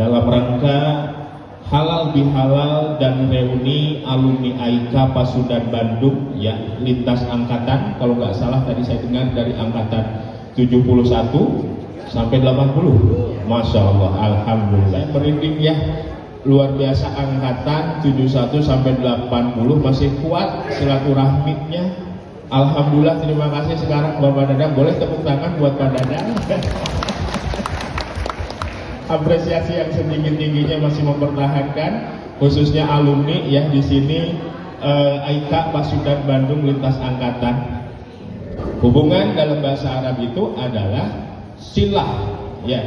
dalam rangka halal bihalal dan reuni alumni AIKA Pasundan Bandung ya, lintas angkatan. Kalau nggak salah tadi saya dengar dari angkatan 71 sampai 80. Masya Allah, alhamdulillah, merinding ya, luar biasa. Angkatan 71 sampai 80 masih kuat silaturahminya. Alhamdulillah, terima kasih. Sekarang Bapak Dadang, boleh tepuk tangan buat Pak Dadang. Apresiasi yang setinggi-tingginya masih mempertahankan, khususnya alumni ya di sini AIKA Pasundan Bandung lintas angkatan. Hubungan dalam bahasa Arab itu adalah silah ya,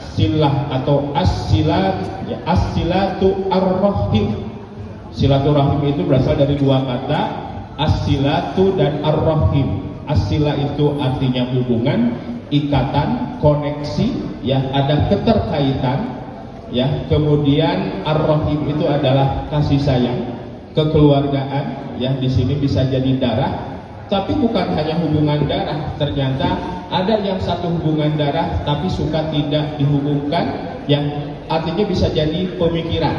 silah atau as-silat ya, as-silatu ar-rahim. Silaturahim itu berasal dari dua kata, as-silatu dan ar-rahim. As-sila itu artinya hubungan, ikatan, koneksi ya, ada keterkaitan ya. Kemudian ar-rahim itu adalah kasih sayang, kekeluargaan ya. Di sini bisa jadi darah, tapi bukan hanya hubungan darah. Ternyata ada yang satu hubungan darah tapi suka tidak dihubungkan yang artinya bisa jadi pemikiran.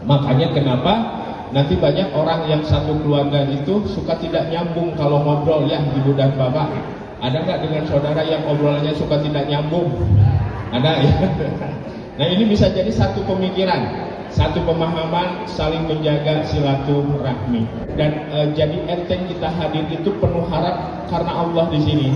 Makanya kenapa nanti banyak orang yang satu keluarga itu suka tidak nyambung kalau ngobrol ya, ibu dan bapak. Ada nggak dengan saudara yang obrolannya suka tidak nyambung? Ada ya. Nah, ini bisa jadi satu pemikiran, satu pemahaman, saling menjaga silaturahmi. Dan jadi enteng kita hadir itu penuh harap karena Allah di sini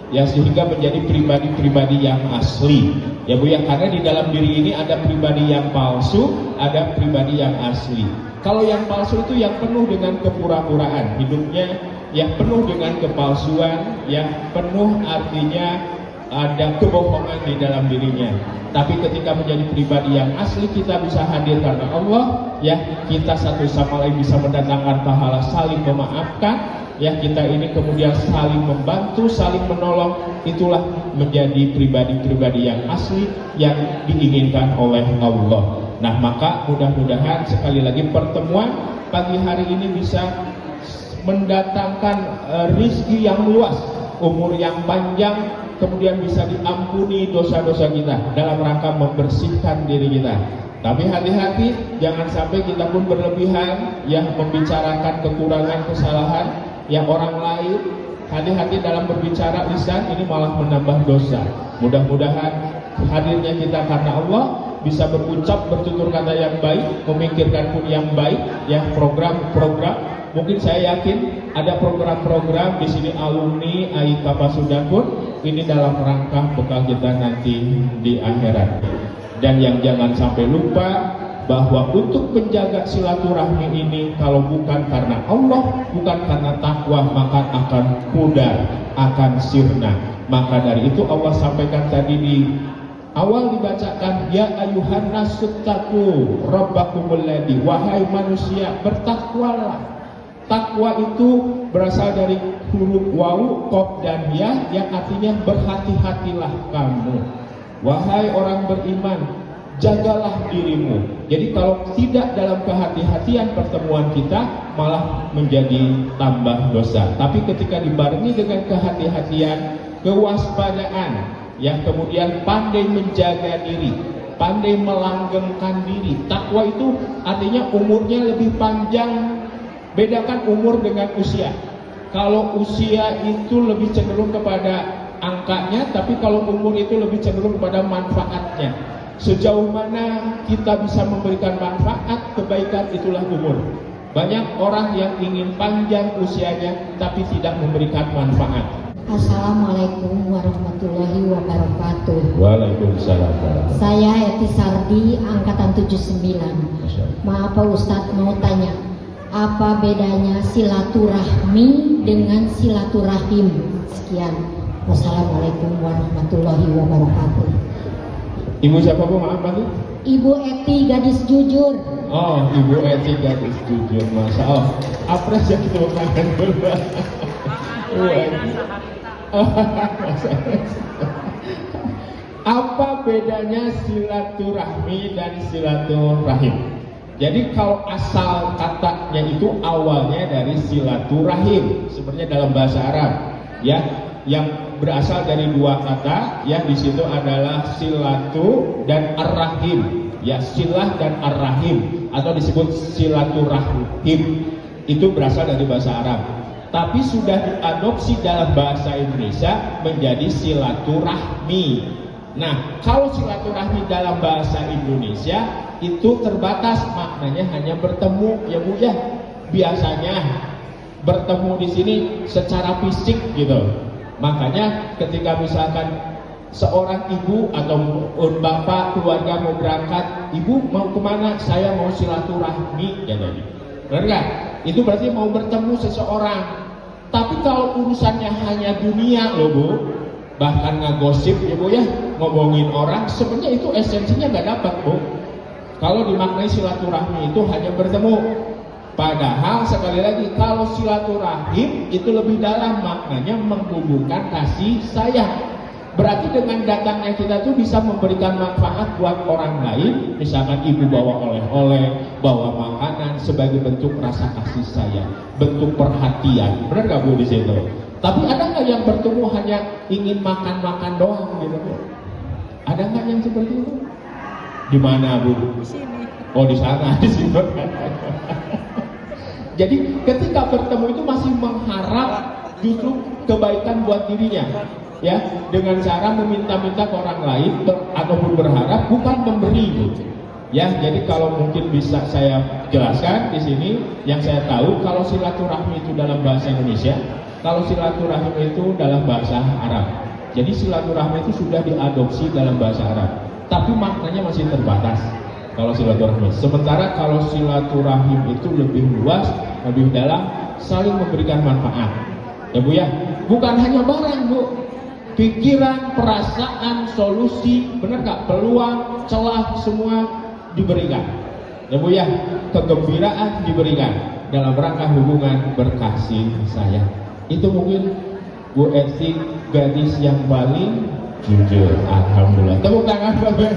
ya, sehingga menjadi pribadi-pribadi yang asli ya Bu ya. Karena di dalam diri ini ada pribadi yang palsu, ada pribadi yang asli. Kalau yang palsu itu yang penuh dengan kepura-puraan, hidupnya yang penuh dengan kepalsuan, yang penuh artinya ada kebohongan di dalam dirinya. Tapi ketika menjadi pribadi yang asli, kita bisa hadir karena Allah ya, kita satu sama lain bisa mendatangkan pahala saling memaafkan ya, kita ini kemudian saling membantu, saling menolong. Itulah menjadi pribadi-pribadi yang asli yang diinginkan oleh Allah. Nah, maka mudah-mudahan sekali lagi pertemuan pagi hari ini bisa mendatangkan rizki yang luas, umur yang panjang, kemudian bisa diampuni dosa-dosa kita dalam rangka membersihkan diri kita. Tapi hati-hati, jangan sampai kita pun berlebihan yang membicarakan kekurangan, kesalahan yang orang lain. Hati-hati dalam berbicara lisan, ini malah menambah dosa. Mudah-mudahan hadirnya kita karena Allah bisa berucap, bertutur kata yang baik, memikirkan pun yang baik ya. Program-program, mungkin saya yakin ada program-program di sini alumni AIKA Pasundan pun ini dalam rangka bekal kita nanti di akhirat. Dan yang jangan sampai lupa bahwa untuk menjaga silaturahmi ini, kalau bukan karena Allah, bukan karena takwa, maka akan pudar, akan sirna. Maka dari itu Allah sampaikan tadi di awal dibacakan, ya ayuhan nasuttaku rabbakumul ladzi, wahai manusia bertakwalah. Takwa itu berasal dari huruf wawu, qaf dan ya, yang artinya berhati-hatilah kamu. Wahai orang beriman, jagalah dirimu. Jadi kalau tidak dalam kehati-hatian, pertemuan kita malah menjadi tambah dosa. Tapi ketika dibarengi dengan kehati-hatian, kewaspadaan, yang kemudian pandai menjaga diri, pandai melanggengkan diri. Takwa itu artinya umurnya lebih panjang. Bedakan umur dengan usia. Kalau usia itu lebih cenderung kepada angkanya, tapi kalau umur itu lebih cenderung kepada manfaatnya. Sejauh mana kita bisa memberikan manfaat, kebaikan, itulah umur. Banyak orang yang ingin panjang usianya tapi tidak memberikan manfaat. Assalamualaikum warahmatullahi wabarakatuh. Waalaikumsalam. Saya Eti Sardi, angkatan 79. Maaf Pak Ustadz, mau tanya, apa bedanya silaturahmi dengan silaturahim? Sekian. Wassalamualaikum warahmatullahi wabarakatuh. Ibu siapa Bu? Maaf Pak. Ibu Eti, gadis jujur. Oh, Ibu Eti, gadis jujur. Masya Allah. Apresiasi tepuk tangan dulu. Apa bedanya silaturahmi dan silaturahim? Jadi kalau asal katanya itu awalnya dari silaturahim, sebenarnya dalam bahasa Arab ya. yang berasal dari dua kata, ya di situ adalah silatu dan ar-rahim, ya silah dan ar-rahim atau disebut silaturahim. Itu berasal dari bahasa Arab, tapi sudah diadopsi dalam bahasa Indonesia menjadi silaturahmi. Nah, kalau silaturahmi dalam bahasa Indonesia itu terbatas, maknanya hanya bertemu, ya Bu ya. Biasanya bertemu di sini secara fisik gitu. Makanya ketika misalkan seorang ibu atau bapak keluarga mau berangkat, ibu mau kemana? Saya mau silaturahmi, ya tadi. Benar nggak? Itu berarti mau bertemu seseorang. Tapi kalau urusannya hanya dunia loh Bu, bahkan ngegosip ya Bu ya, ngomongin orang, sebenarnya itu esensinya nggak dapat Bu. Kalau dimaknai silaturahmi itu hanya bertemu. Padahal sekali lagi kalau silaturahim itu lebih dalam, maknanya menghubungkan kasih sayang. Berarti dengan datangnya kita tuh bisa memberikan manfaat buat orang lain. Misalkan ibu bawa oleh-oleh, bawa makanan sebagai bentuk rasa kasih sayang, bentuk perhatian. Benar nggak Bu di situ? Tapi ada nggak yang bertemu hanya ingin makan-makan doang gitu Bu? Ada nggak yang seperti itu? Di mana Bu? Di sini. Oh di sana, di sini. Jadi ketika bertemu itu masih mengharap justru kebaikan buat dirinya, ya, dengan cara meminta-minta ke orang lain ataupun berharap, bukan memberi, ya. Jadi kalau mungkin bisa saya jelaskan di sini, yang saya tahu kalau silaturahmi itu dalam bahasa Indonesia, kalau silaturahmi itu dalam bahasa Arab. Jadi silaturahmi itu sudah diadopsi dalam bahasa Arab, tapi maknanya masih terbatas. Kalau silaturahmi, sementara kalau silaturahim itu lebih luas, lebih dalam, saling memberikan manfaat, ya Bu ya. Bukan hanya barang Bu, pikiran, perasaan, solusi, benar nggak? Peluang, celah, semua diberikan, ya Bu ya. Kegembiraan diberikan dalam rangka hubungan berkasih sayang. Itu mungkin Bu Eti gadis yang paling jujur. Alhamdulillah. Tepuk tangan Bapak.